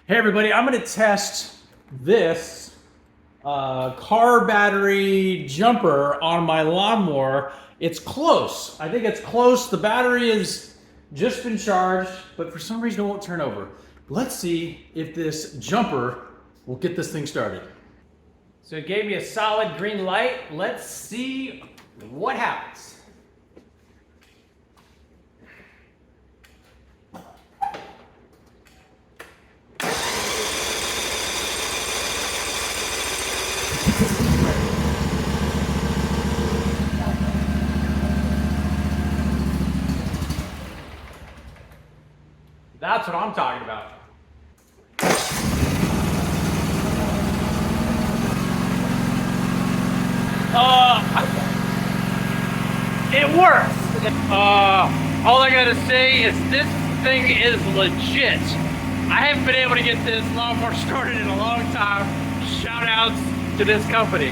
Hey everybody, I'm going to test this car battery jumper on my lawnmower. It's close. I think it's close. The battery has just been charged, but for some reason it won't turn over. Let's see if this jumper will get this thing started. So it gave me a solid green light. Let's see what happens. That's what I'm talking about. It works. All I gotta say is this thing is legit. I haven't been able to get this lawnmower started in a long time. Shout outs to this company.